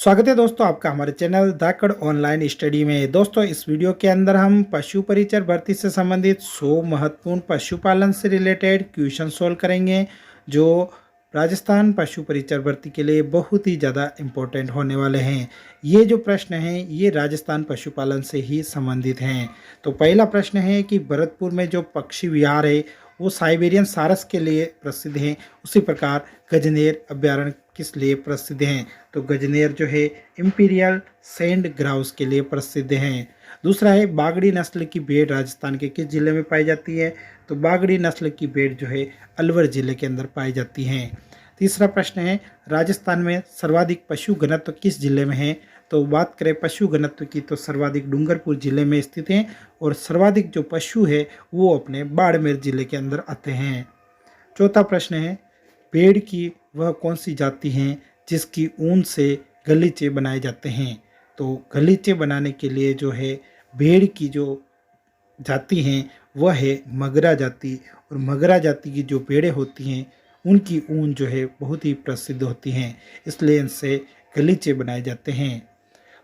स्वागत है दोस्तों आपका हमारे चैनल धाकड़ ऑनलाइन स्टडी में। दोस्तों इस वीडियो के अंदर हम पशु परिचर भर्ती से संबंधित 100 महत्वपूर्ण पशुपालन से रिलेटेड क्वेश्चन सोल्व करेंगे जो राजस्थान पशु परिचर भर्ती के लिए बहुत ही ज़्यादा इम्पोर्टेंट होने वाले हैं। ये जो प्रश्न हैं ये राजस्थान पशुपालन से ही संबंधित हैं। तो पहला प्रश्न है कि भरतपुर में जो पक्षी विहार है वो साइबेरियन सारस के लिए प्रसिद्ध हैं। उसी प्रकार गजनेर अभ्यारण्य किस लिए प्रसिद्ध हैं? तो गजनेर जो है इंपीरियल सैंड ग्राउस के लिए प्रसिद्ध हैं। दूसरा है बागड़ी नस्ल की भेड़ राजस्थान के किस जिले में पाई जाती है? तो बागड़ी नस्ल की भेड़ जो है अलवर जिले के अंदर पाई जाती हैं। तीसरा प्रश्न है राजस्थान में सर्वाधिक पशु घनत्व किस जिले में है? तो बात करें पशु घनत्व की तो सर्वाधिक डूंगरपुर जिले में स्थित हैं और सर्वाधिक जो पशु है वो अपने बाड़मेर जिले के अंदर आते हैं। चौथा प्रश्न है भेड़ की वह कौन सी जाति है जिसकी ऊन से गलीचे बनाए जाते हैं? तो गलीचे बनाने के लिए जो है भेड़ की जो जाति हैं वह है मगरा जाति, और मगरा जाति की जो भेड़ें होती हैं उनकी ऊन जो है बहुत ही प्रसिद्ध होती हैं, इसलिए इनसे गलीचे बनाए जाते हैं।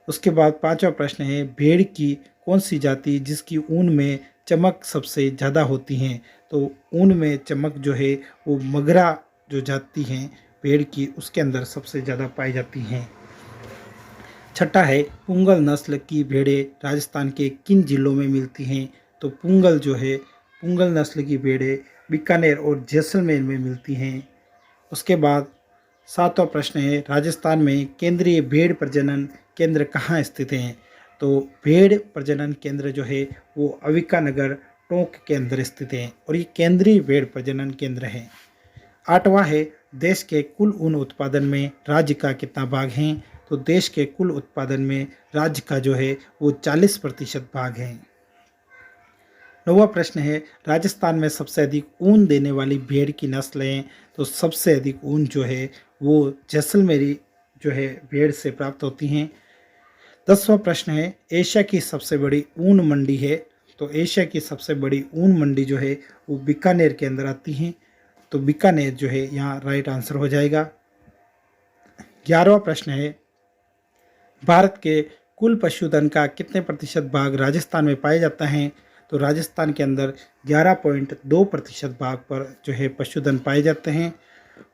उसके बाद पांचवा प्रश्न है भेड़ की कौन सी जाति जिसकी ऊन में चमक सबसे ज़्यादा होती हैं? तो ऊन में चमक जो है वो मगरा जो जाति हैं भेड़ की उसके अंदर सबसे ज़्यादा पाई जाती हैं। छठा है पुंगल नस्ल की भेड़ें राजस्थान के किन जिलों में मिलती हैं? तो पुंगल नस्ल की भेड़ें बीकानेर और जैसलमेर में मिलती हैं। उसके बाद सातवां प्रश्न है राजस्थान में केंद्रीय भेड़ प्रजनन केंद्र कहाँ स्थित हैं? तो भेड़ प्रजनन केंद्र जो है वो अविकानगर टोंक के अंदर स्थित है और ये केंद्रीय भेड़ प्रजनन केंद्र है। आठवां है देश के कुल ऊन उत्पादन में राज्य का कितना भाग है? तो देश के कुल उत्पादन में राज्य का जो है वो 40% भाग है। नौवां प्रश्न है राजस्थान में सबसे अधिक ऊन देने वाली भेड़ की नस्ल है? तो सबसे अधिक ऊन जो है वो जैसलमेरी जो है भेड़ से प्राप्त होती हैं। 10वां प्रश्न है एशिया की सबसे बड़ी ऊन मंडी है? तो एशिया की सबसे बड़ी ऊन मंडी जो है वो बीकानेर के अंदर आती हैं, तो बीकानेर जो है यहाँ राइट आंसर हो जाएगा। 11वां प्रश्न है भारत के कुल पशुधन का कितने प्रतिशत भाग राजस्थान में पाया जाता है? तो राजस्थान के अंदर 11.2% भाग पर जो है पशुधन पाए जाते हैं।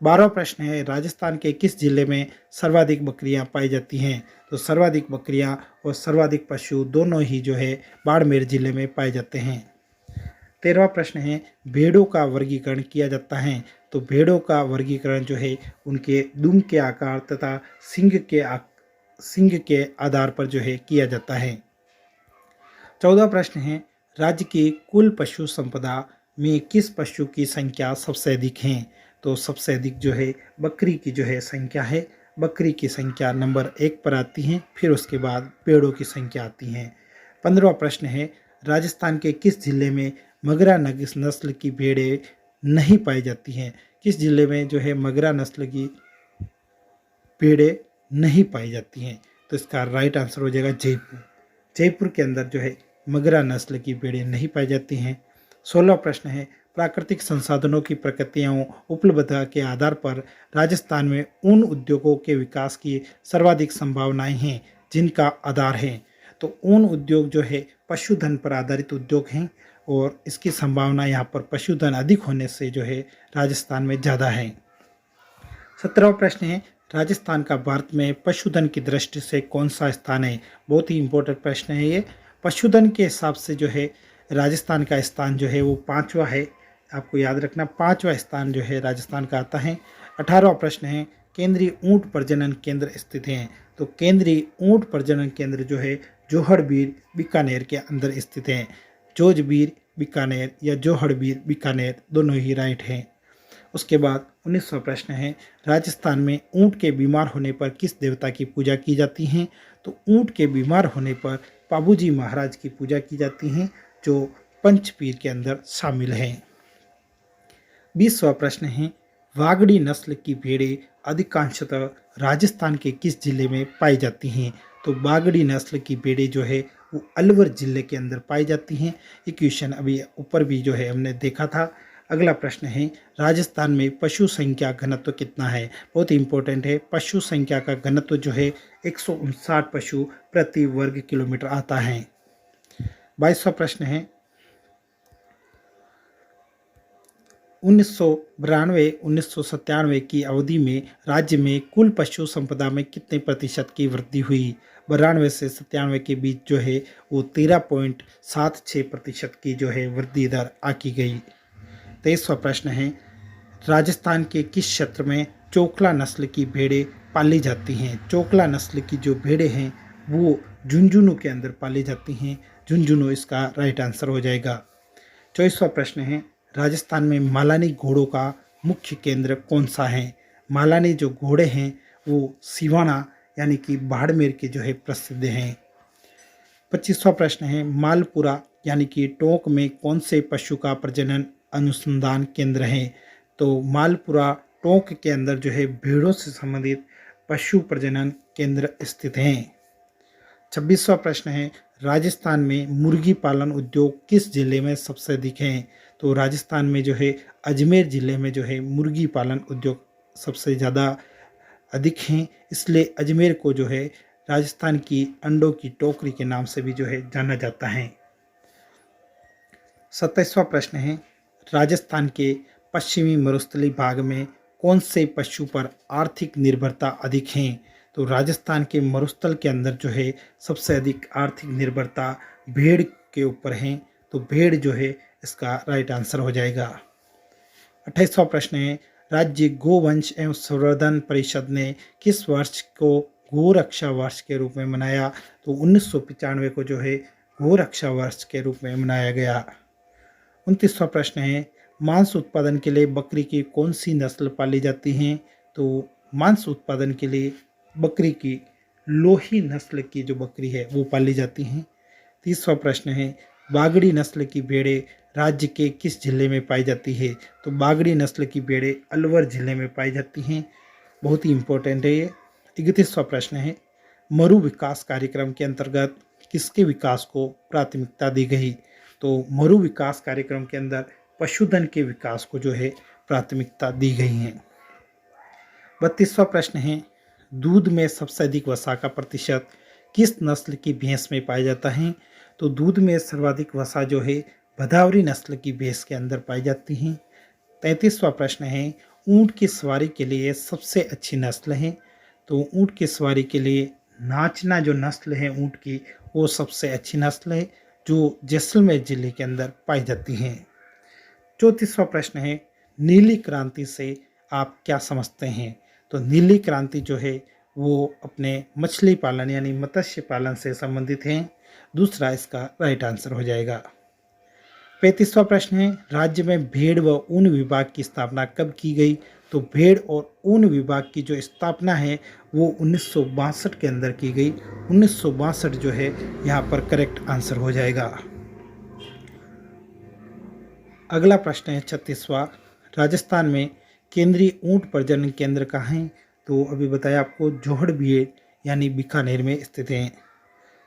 12वां प्रश्न है राजस्थान के किस जिले में सर्वाधिक बकरियां पाई जाती हैं? तो सर्वाधिक बकरियां और सर्वाधिक पशु दोनों ही जो है बाड़मेर जिले में पाए जाते हैं। 13वां प्रश्न है भेड़ों का वर्गीकरण किया जाता है? तो भेड़ों का वर्गीकरण जो है उनके दुम के आकार तथा सिंग के आधार पर जो है किया जाता है। 14वां प्रश्न है राज्य की कुल पशु संपदा में किस पशु की संख्या सबसे अधिक है? तो सबसे अधिक जो है बकरी की जो है संख्या है, बकरी की संख्या नंबर 1 पर आती है, फिर उसके बाद पेड़ों की संख्या आती है। 15वां प्रश्न है राजस्थान के किस जिले में मगरा नस्ल की भेड़ें नहीं पाई जाती हैं? किस जिले में जो है मगरा नस्ल की भेड़ें नहीं पाई जाती हैं? तो इसका राइट आंसर हो जाएगा जयपुर। जयपुर के अंदर जो है मगरा नस्ल की भेड़ें नहीं पाई जाती हैं। 16वां प्रश्न है प्राकृतिक संसाधनों की प्रकृतियों उपलब्धता के आधार पर राजस्थान में उन उद्योगों के विकास की सर्वाधिक संभावनाएं हैं जिनका आधार है? तो उन उद्योग जो है पशुधन पर आधारित उद्योग हैं और इसकी संभावना यहाँ पर पशुधन अधिक होने से जो है राजस्थान में ज़्यादा है। 17वां प्रश्न है राजस्थान का भारत में पशुधन की दृष्टि से कौन सा स्थान है? बहुत ही इंपॉर्टेंट प्रश्न है ये। पशुधन के हिसाब से जो है राजस्थान का स्थान जो है वो 5वां है, आपको याद रखना 5वां स्थान जो है राजस्थान का आता है। 18वां प्रश्न है केंद्रीय ऊंट प्रजनन केंद्र स्थित हैं? तो केंद्रीय ऊंट प्रजनन केंद्र जो है जोहड़बीर बीकानेर के अंदर स्थित हैं। जोजबीर बीकानेर या जोहड़बीर बीकानेर दोनों ही राइट हैं। उसके बाद 19वां प्रश्न है राजस्थान में ऊंट के बीमार होने पर किस देवता की पूजा की जाती है? तो ऊंट के बीमार होने पर पाबूजी महाराज की पूजा की जाती है जो पंचपीर के अंदर शामिल हैं। 20वां प्रश्न है वागड़ी नस्ल की भेड़ें अधिकांशतः राजस्थान के किस जिले में पाई जाती हैं? तो बागड़ी नस्ल की भेड़ें जो है वो अलवर जिले के अंदर पाई जाती हैं। ये क्वेश्चन अभी ऊपर भी जो है हमने देखा था। अगला प्रश्न है, राजस्थान में पशु संख्या घनत्व कितना है? बहुत ही इंपॉर्टेंट है। पशु संख्या का घनत्व जो है 159 पशु प्रति वर्ग किलोमीटर आता है। 22वां प्रश्न है, 1992-1997 की अवधि में राज्य में कुल पशु संपदा में कितने प्रतिशत की वृद्धि हुई? 92 से 97 के बीच जो है वो 13.76% की जो है वृद्धि दर आकी गई। 23वां प्रश्न है, राजस्थान के किस क्षेत्र में चोकला नस्ल की भेड़ें पाली जाती हैं? चोकला नस्ल की जो भेड़ें हैं वो झुंझुनू के अंदर पाली जाती हैं। झुंझुनू इसका राइट आंसर हो जाएगा। 24वां प्रश्न है, राजस्थान में मालानी घोड़ों का मुख्य केंद्र कौन सा है? मालानी जो घोड़े हैं वो सिवाना यानी कि बाड़मेर के जो है प्रसिद्ध हैं। 25वां प्रश्न है, मालपुरा यानी कि टोंक में कौन से पशु का प्रजनन अनुसंधान केंद्र है? तो मालपुरा टोंक के अंदर जो है भेड़ों से संबंधित पशु प्रजनन केंद्र स्थित हैं। 26वां प्रश्न है, राजस्थान में मुर्गी पालन उद्योग किस जिले में सबसे अधिक है? तो राजस्थान में जो है अजमेर ज़िले में जो है मुर्गी पालन उद्योग सबसे ज़्यादा अधिक हैं, इसलिए अजमेर को जो है राजस्थान की अंडों की टोकरी के नाम से भी जो है जाना जाता है। 27वां प्रश्न है, राजस्थान के पश्चिमी मरुस्थलीय भाग में कौन से पशु पर आर्थिक निर्भरता अधिक है? तो राजस्थान के मरुस्थल के अंदर जो है सबसे अधिक आर्थिक निर्भरता भेड़ के ऊपर है, तो भेड़ जो है इसका राइट आंसर हो जाएगा। 28वां प्रश्न है, राज्य गोवंश एवं संवर्धन परिषद ने किस वर्ष को गोरक्षा वर्ष के रूप में मनाया? तो 1995 को जो है गोरक्षा वर्ष के रूप में मनाया गया। 29वां प्रश्न है, मांस उत्पादन के लिए बकरी की कौन सी नस्ल पाली जाती हैं? तो मांस उत्पादन के लिए बकरी की लोही नस्ल की जो बकरी है वो पाली जाती हैं। 30वां प्रश्न है, बागड़ी नस्ल की भेड़ें राज्य के किस जिले में पाई जाती है? तो बागड़ी नस्ल की भेड़ें अलवर जिले में पाई जाती हैं। बहुत ही इंपॉर्टेंट है ये। 31वां प्रश्न है, मरु विकास कार्यक्रम के अंतर्गत किसके विकास को प्राथमिकता दी गई? तो मरु विकास कार्यक्रम के अंदर पशुधन के विकास को जो है प्राथमिकता दी गई है। 32वां प्रश्न है, दूध में सबसे अधिक वसा का प्रतिशत किस नस्ल की भैंस में पाया जाता है? तो दूध में सर्वाधिक वसा जो है भदावरी नस्ल की भैंस के अंदर पाई जाती हैं। 33वां प्रश्न है, ऊँट की सवारी के लिए सबसे अच्छी नस्ल है? तो ऊँट की सवारी के लिए नाचना जो नस्ल है ऊँट की वो सबसे अच्छी नस्ल है, जो जैसलमेर जिले के अंदर पाई जाती हैं। 34वां प्रश्न है, नीली क्रांति से आप क्या समझते हैं? तो नीली क्रांति जो है वो अपने मछली पालन यानी मत्स्य पालन से संबंधित है। दूसरा इसका राइट आंसर हो जाएगा। 35वां प्रश्न है, राज्य में भेड़ व ऊन विभाग की स्थापना कब की गई? तो भेड़ और ऊन विभाग की जो स्थापना है वो 1962 के अंदर की गई। 1962 जो है यहाँ पर करेक्ट आंसर हो जाएगा। अगला प्रश्न है 36वां, राजस्थान में केंद्रीय ऊंट प्रजनन केंद्र कहाँ हैं? तो अभी बताया आपको जोहड़बीड़ यानी बीकानेर में स्थित हैं।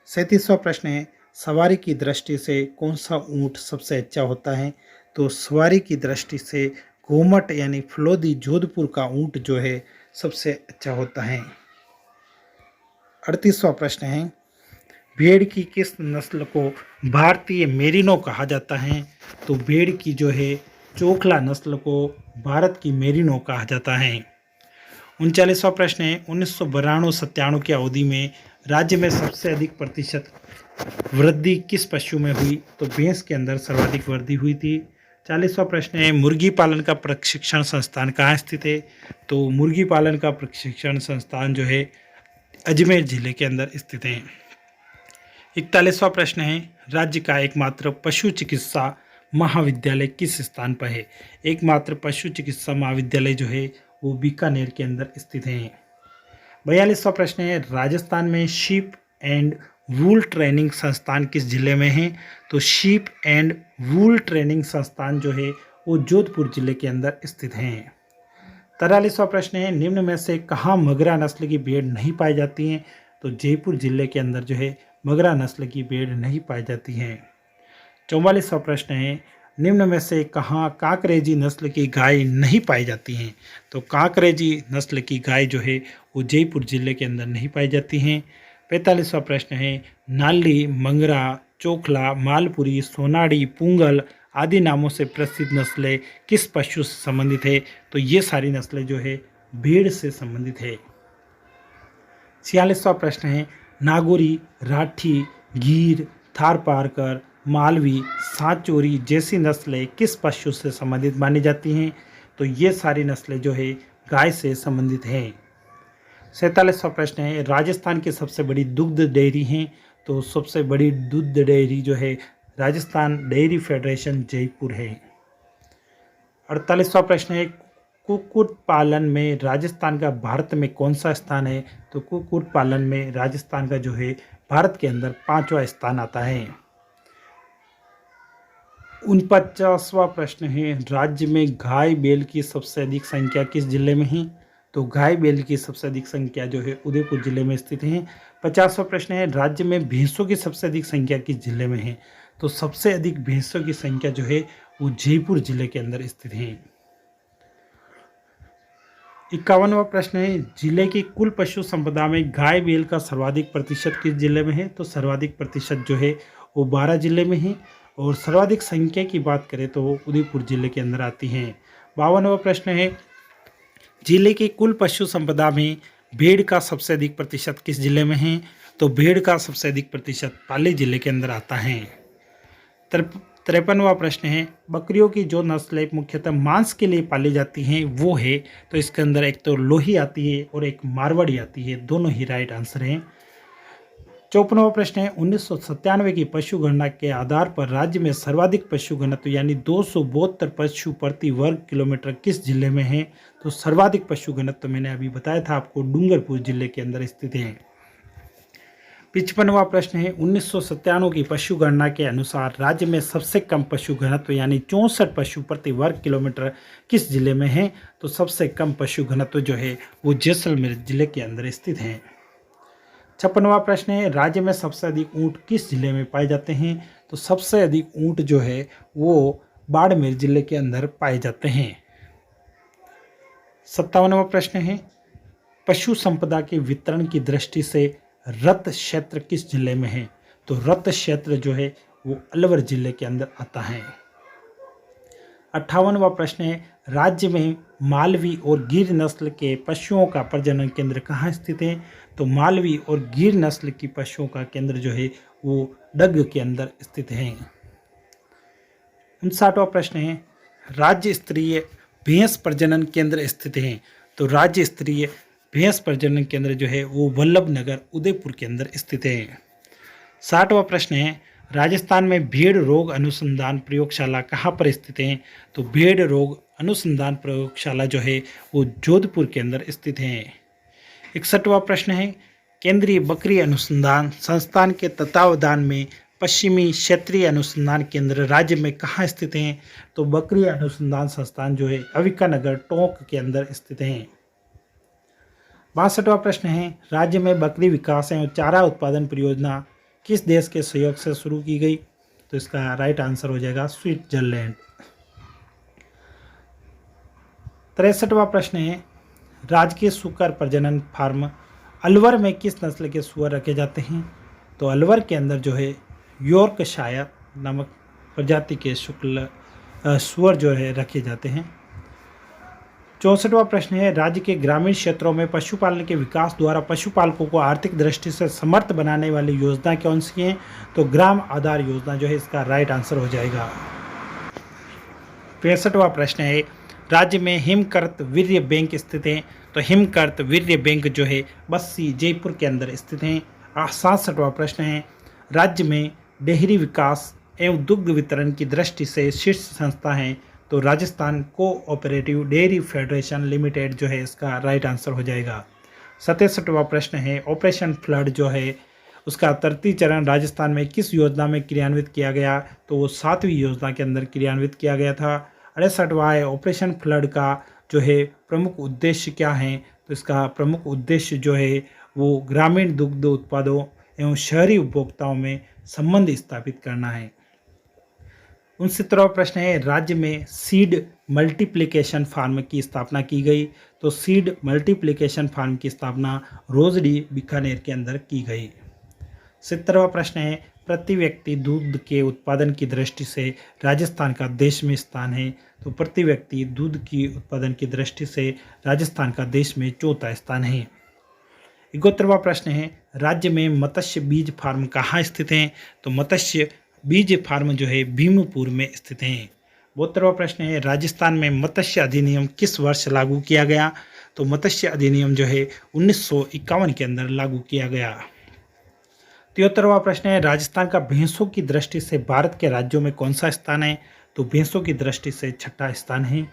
37वां प्रश्न है, सवारी की दृष्टि से कौन सा ऊंट सबसे अच्छा होता है? तो सवारी की दृष्टि से गोमट यानी फलोदी जोधपुर का ऊंट जो है सबसे अच्छा होता है। 38वां प्रश्न है, भेड़ की किस नस्ल को भारतीय मेरिनो कहा जाता है? तो भेड़ की जो है चोखला नस्ल को भारत की मेरिनो कहा जाता है। 39वां प्रश्न है, 1992-97 की अवधि में राज्य में सबसे अधिक प्रतिशत वृद्धि किस पशु में हुई? तो भैंस के अंदर सर्वाधिक वृद्धि हुई थी। 40वां प्रश्न है, मुर्गी पालन का प्रशिक्षण संस्थान कहाँ स्थित है? तो मुर्गी पालन का प्रशिक्षण संस्थान जो है अजमेर जिले के अंदर स्थित है। 41वां प्रश्न है, राज्य का एकमात्र पशु चिकित्सा महाविद्यालय किस स्थान पर है? एकमात्र पशु चिकित्सा महाविद्यालय जो है वो बीकानेर के अंदर स्थित है। 42वां प्रश्न है, राजस्थान में शीप एंड वूल ट्रेनिंग संस्थान किस जिले में है? तो शीप एंड वूल ट्रेनिंग संस्थान जो है वो जोधपुर जिले के अंदर स्थित हैं। 43वां प्रश्न है, निम्न में से कहाँ मगरा नस्ल की भेड़ नहीं पाई जाती हैं? तो जयपुर जिले के अंदर जो है मगरा नस्ल की भेड़ नहीं पाई जाती हैं। 44वां प्रश्न है, निम्न में से कहाँ कांकरेजी नस्ल की गाय नहीं पाई जाती हैं? तो कांकरेजी नस्ल की गाय जो है वो जयपुर जिले के अंदर नहीं पाई जाती हैं। 45वां प्रश्न है, नाली, मंगरा, चोखला, मालपुरी, सोनाड़ी, पुंगल आदि नामों से प्रसिद्ध नस्लें किस पशु से संबंधित है? तो ये सारी नस्लें जो है भेड़ से संबंधित है। 46वां प्रश्न है, नागौरी, राठी, गीर, थारपारकर, मालवी, सांचौरी जैसी नस्लें किस पशु से संबंधित मानी जाती हैं? तो ये सारी नस्लें जो है गाय से संबंधित हैं। 47वां प्रश्न है, राजस्थान की सबसे बड़ी दुग्ध डेयरी हैं? तो सबसे बड़ी दुग्ध डेयरी जो है राजस्थान डेयरी फेडरेशन जयपुर है। 48वां प्रश्न है, कुक्कुट पालन में राजस्थान का भारत में कौन सा स्थान है? तो कुक्कुट पालन में राजस्थान का जो है भारत के अंदर 5वां स्थान आता है। 49वां प्रश्न है, राज्य में गाय बैल की सबसे अधिक संख्या किस जिले में है? तो गाय बैल की सबसे अधिक संख्या जो है उदयपुर जिले में स्थित है। 50वां प्रश्न है, राज्य में भैंसों की सबसे अधिक संख्या किस जिले में है? तो सबसे अधिक भैंसों की संख्या जो है वो जयपुर जिले के अंदर स्थित है। 51वां प्रश्न है, जिले की कुल पशु संपदा में गाय बैल का सर्वाधिक प्रतिशत किस जिले में है? तो सर्वाधिक प्रतिशत जो है वो 12 जिले में है। और सर्वाधिक संख्या की बात करें तो वो उदयपुर जिले के अंदर आती हैं। 52वां प्रश्न है, जिले की कुल पशु संपदा में भेड़ का सबसे अधिक प्रतिशत किस जिले में है? तो भेड़ का सबसे अधिक प्रतिशत पाली जिले के अंदर आता है। 53वां प्रश्न है, बकरियों की जो नस्लें मुख्यतः मांस के लिए पाली जाती हैं वो है? तो इसके अंदर एक तो लोही आती है और एक मारवाड़ी आती है, दोनों ही राइट आंसर हैं। 54वां प्रश्न है, 1997 की पशु गणना के आधार पर राज्य में सर्वाधिक पशु घनत्व यानी 272 पशु प्रति वर्ग किलोमीटर किस जिले में है? तो सर्वाधिक पशु घनत्व मैंने अभी बताया था आपको डूंगरपुर जिले के अंदर स्थित है। 55वां प्रश्न है, 1997 की पशु गणना के अनुसार राज्य में सबसे कम पशु घनत्व यानी 64 पशु प्रति वर्ग किलोमीटर किस जिले में है? तो सबसे कम पशु घनत्व जो है वो जैसलमेर जिले के अंदर स्थित है। 56वां प्रश्न है, राज्य में सबसे अधिक ऊंट किस जिले में पाए जाते हैं? तो सबसे अधिक ऊंट जो है वो बाड़मेर जिले के अंदर पाए जाते हैं। 57वां प्रश्न है, पशु संपदा के वितरण की दृष्टि से रत क्षेत्र किस जिले में है? तो रत क्षेत्र जो है वो अलवर जिले के अंदर आता है। 58वां प्रश्न है, राज्य में मालवी और गिर नस्ल के पशुओं का प्रजनन केंद्र कहाँ स्थित है? तो मालवी और गिर नस्ल की पशुओं का केंद्र जो है वो डग के अंदर स्थित है। 59वां प्रश्न है, राज्य स्तरीय भैंस प्रजनन केंद्र स्थित है? तो राज्य स्तरीय भैंस प्रजनन केंद्र जो है वो वल्लभ नगर उदयपुर के अंदर स्थित है। 60वां प्रश्न है, राजस्थान में भेड़ रोग अनुसंधान प्रयोगशाला कहाँ पर स्थित है? तो भेड़ रोग अनुसंधान प्रयोगशाला जो है वो जोधपुर के अंदर स्थित है। 61वां प्रश्न है, केंद्रीय बकरी अनुसंधान संस्थान के तत्वावधान में पश्चिमी क्षेत्रीय अनुसंधान केंद्र राज्य में कहाँ स्थित हैं? तो बकरी अनुसंधान संस्थान जो है अविकानगर टोंक के अंदर स्थित हैं। 62वां प्रश्न है, राज्य में बकरी विकास एवं चारा उत्पादन परियोजना किस देश के सहयोग से शुरू की गई? तो इसका राइट आंसर हो जाएगा स्विट्जरलैंड। 63वां प्रश्न है, राजकीय सुकर प्रजनन फार्म अलवर में किस नस्ल के सुअर रखे जाते हैं? तो अलवर के अंदर जो है यॉर्कशायर नामक प्रजाति के शुक्ल सुअर जो है रखे जाते हैं। 64वां प्रश्न है, राज्य के ग्रामीण क्षेत्रों में पशुपालन के विकास द्वारा पशुपालकों को आर्थिक दृष्टि से समर्थ बनाने वाली योजना कौन सी है? तो ग्राम आधार योजना जो है इसका राइट आंसर हो जाएगा। 65वां प्रश्न है, राज्य में हिमकर्त वीर्य बैंक स्थित हैं? तो हिमकर्त वीर्य बैंक जो है बस्सी जयपुर के अंदर स्थित हैं। 67वां प्रश्न है, राज्य में डेयरी विकास एवं दुग्ध वितरण की दृष्टि से शीर्ष संस्था है? तो Rajasthan cooperative dairy federation limited जो है इसका राइट आंसर हो जाएगा। 67वां प्रश्न है, ऑपरेशन फ्लड जो है उसका 33 चरण राजस्थान में किस योजना में क्रियान्वित किया गया? तो वो 7वीं योजना के अंदर क्रियान्वित किया गया था। 68वां है, ऑपरेशन फ्लड का जो है प्रमुख उद्देश्य क्या है? तो इसका प्रमुख उद्देश्य जो है वो ग्रामीण दुग्ध उत्पादों एवं शहरी उपभोक्ताओं में संबंध स्थापित करना है। 69वां प्रश्न है, राज्य में सीड मल्टीप्लिकेशन फार्म की स्थापना की गई। तो सीड मल्टीप्लिकेशन फार्म की स्थापना रोजडी बीकानेर के अंदर की गई। 70वां प्रश्न है, प्रति व्यक्ति दूध के उत्पादन की दृष्टि से राजस्थान का देश में स्थान है। तो प्रति व्यक्ति दूध की उत्पादन की दृष्टि से राजस्थान का देश में चौथा स्थान है। 71वां प्रश्न है, राज्य में मत्स्य बीज फार्म कहाँ स्थित हैं। तो मत्स्य बीज फार्म जो है भीमपुर में स्थित हैं। 72वां प्रश्न है, राजस्थान में मत्स्य अधिनियम किस वर्ष लागू किया गया। तो मत्स्य अधिनियम जो है 1951 के अंदर लागू किया गया। 73वां प्रश्न है, राजस्थान का भैंसों की दृष्टि से भारत के राज्यों में कौन सा स्थान है। तो भैंसों की दृष्टि से छठा स्थान है।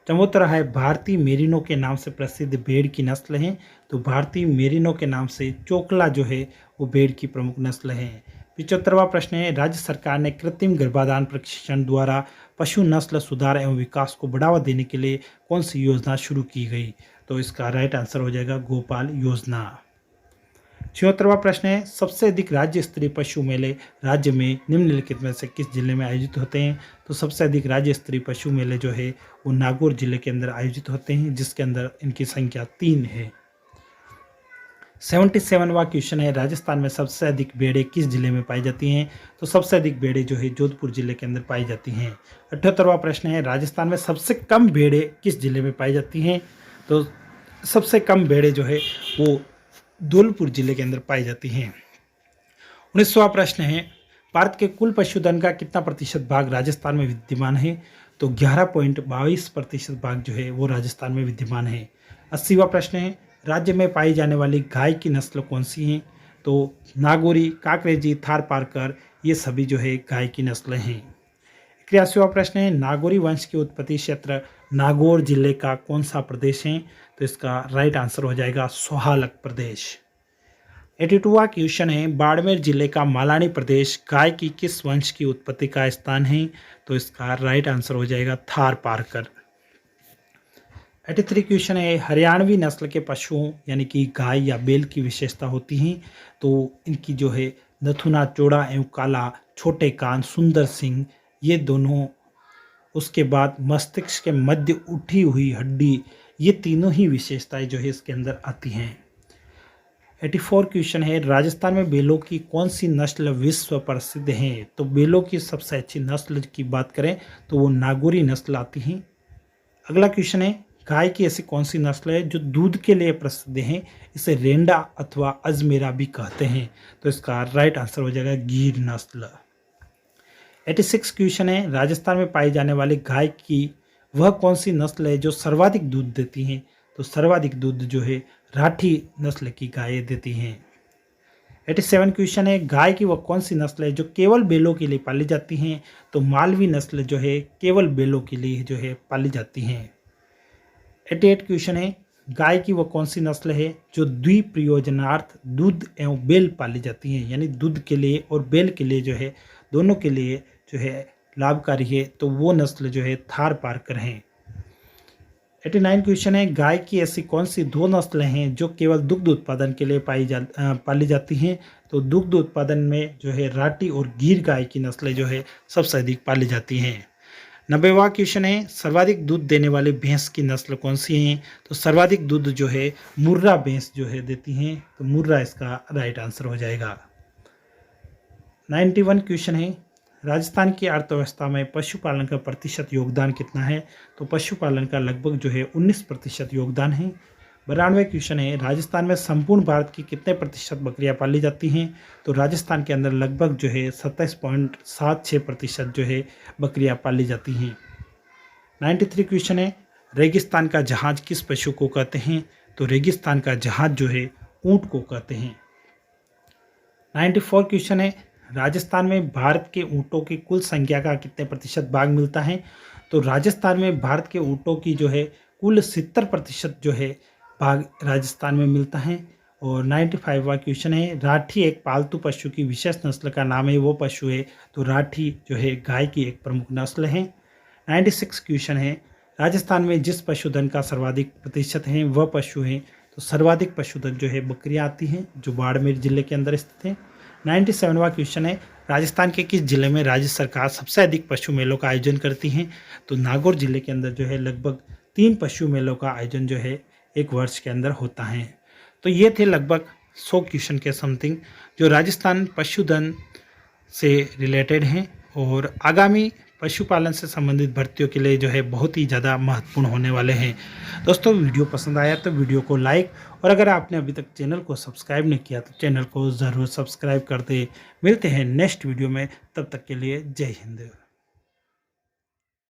74वां है, भारतीय मेरिनो के नाम से प्रसिद्ध भेड़ की नस्ल है। तो भारतीय मेरिनो के नाम से चोकला जो है वो भेड़ की प्रमुख नस्ल है। 75वां प्रश्न है, राज्य सरकार ने कृत्रिम गर्भाधान प्रशिक्षण द्वारा पशु नस्ल सुधार एवं विकास को बढ़ावा देने के लिए कौन सी योजना शुरू की गई। तो इसका राइट आंसर हो जाएगा गोपाल योजना। 76वां प्रश्न है, सबसे अधिक राज्य स्तरीय पशु मेले राज्य में निम्नलिखित में से किस जिले में आयोजित होते हैं। तो सबसे अधिक राज्य स्तरीय पशु मेले जो है वो नागौर जिले के अंदर आयोजित होते हैं, जिसके अंदर इनकी संख्या 3 है। 77वां क्वेश्चन है, राजस्थान में सबसे अधिक भेड़ें किस जिले में पाई जाती हैं। तो सबसे अधिक भेड़ें जो है जोधपुर जिले के अंदर पाई जाती हैं। 78वां प्रश्न है, राजस्थान में सबसे कम भेड़ें किस जिले में पाई जाती हैं। तो सबसे कम भेड़ें जो है वो धौलपुर जिले के अंदर पाई जाती हैं। 19वां प्रश्न है, भारत के कुल पशुधन का कितना प्रतिशत भाग राजस्थान में विद्यमान है। तो 11.22% भाग जो है वो राजस्थान में विद्यमान है। 80वां प्रश्न है, राज्य में पाई जाने वाली गाय की नस्ल कौन सी हैं। तो नागौरी, काकरेजी, थारपारकर ये सभी जो है गाय की नस्लें हैं। 81वां प्रश्न है, नागौरी वंश की उत्पत्ति क्षेत्र नागौर जिले का कौन सा प्रदेश है। तो इसका राइट आंसर हो जाएगा सोहालक प्रदेश। 82वां क्वेश्चन है, बाड़मेर जिले का मालानी प्रदेश गाय की किस वंश की उत्पत्ति का स्थान है। तो इसका राइट आंसर हो जाएगा थारपारकर। 83 क्वेश्चन है, हरियाणवी नस्ल के पशुओं यानी कि गाय या बैल की विशेषता होती हैं। तो इनकी जो है नथुना चौड़ा एवं काला, छोटे कान, सुंदर सिंह ये दोनों, उसके बाद मस्तिष्क के मध्य उठी हुई हड्डी, ये तीनों ही विशेषताएं जो है इसके अंदर आती हैं। 84 क्वेश्चन है, राजस्थान में बैलों की कौन सी नस्ल विश्व प्रसिद्ध है। तो बैलों की सबसे अच्छी नस्ल की बात करें तो वो नागौरी नस्ल आती है। अगला क्वेश्चन है, गाय की ऐसी कौन सी नस्ल है जो दूध के लिए प्रसिद्ध है, इसे रेंडा अथवा अजमेरा भी कहते हैं। तो इसका राइट आंसर हो जाएगा गिर नस्ल। 86 क्वेश्चन है, राजस्थान में पाई जाने वाली गाय की वह कौन सी नस्ल है जो सर्वाधिक दूध देती हैं। तो सर्वाधिक दूध जो है राठी नस्ल की गायें देती हैं। 87 क्वेश्चन है, गाय की वह कौन सी नस्ल है जो केवल बैलों के लिए पाली जाती हैं। तो मालवी नस्ल जो है केवल बैलों के लिए जो है पाली जाती हैं। 88 क्वेश्चन है, गाय की वह कौन सी नस्ल है जो द्विप्रयोजनार्थ दूध एवं बैल पाली जाती हैं, यानी दूध के लिए और बैल के लिए जो है दोनों के लिए जो है लाभकारी है। तो वो नस्ल जो है थारपारकर हैं। 89 क्वेश्चन है, गाय की ऐसी कौन सी 2 नस्लें हैं जो केवल दुग्ध उत्पादन के लिए पाली जाती हैं। तो दुग्ध उत्पादन में जो है राठी और गीर गाय की नस्लें जो है सबसे अधिक पाली जाती हैं। 90वां क्वेश्चन है, सर्वाधिक दूध देने वाली भैंस की नस्ल कौन सी हैं। तो सर्वाधिक दूध जो है मुर्रा भैंस जो है देती हैं। तो मुर्रा इसका राइट आंसर हो जाएगा। 91 क्वेश्चन है, राजस्थान की अर्थव्यवस्था में पशुपालन का प्रतिशत योगदान कितना है। तो पशुपालन का लगभग जो है 19% योगदान है। 92 क्वेश्चन है, राजस्थान में संपूर्ण भारत की कितने प्रतिशत बकरियां पाली जाती हैं। तो राजस्थान के अंदर लगभग जो है 27.76% जो है बकरियां पाली जाती हैं। 93 क्वेश्चन है, रेगिस्तान का जहाज किस पशु को कहते हैं। तो रेगिस्तान का जहाज जो है ऊंट को कहते हैं। 94 क्वेश्चन है, राजस्थान में भारत के ऊँटों की कुल संख्या का कितने प्रतिशत भाग मिलता है। तो राजस्थान में भारत के ऊँटों की जो है कुल 70% जो है भाग राजस्थान में मिलता है। और 95वां क्वेश्चन है, राठी एक पालतू पशु की विशेष नस्ल का नाम है, वो पशु है। तो राठी जो है गाय की एक प्रमुख नस्ल है। 96 क्वेश्चन है, राजस्थान में जिस पशुधन का सर्वाधिक प्रतिशत है वह पशु है। तो सर्वाधिक पशुधन जो है बकरियां आती हैं जो बाड़मेर जिले के अंदर स्थित है। 97वां क्वेश्चन है, राजस्थान के किस जिले में राज्य सरकार सबसे अधिक पशु मेलों का आयोजन करती है? तो नागौर जिले के अंदर जो है लगभग 3 पशु मेलों का आयोजन जो है एक वर्ष के अंदर होता है। तो ये थे लगभग 100 क्वेश्चन के समथिंग जो राजस्थान पशुधन से रिलेटेड हैं और आगामी पशुपालन से संबंधित भर्तियों के लिए जो है बहुत ही ज़्यादा महत्वपूर्ण होने वाले हैं। दोस्तों वीडियो पसंद आया तो वीडियो को लाइक, और अगर आपने अभी तक चैनल को सब्सक्राइब नहीं किया तो चैनल को ज़रूर सब्सक्राइब कर दें। मिलते हैं नेक्स्ट वीडियो में, तब तक के लिए जय हिंद।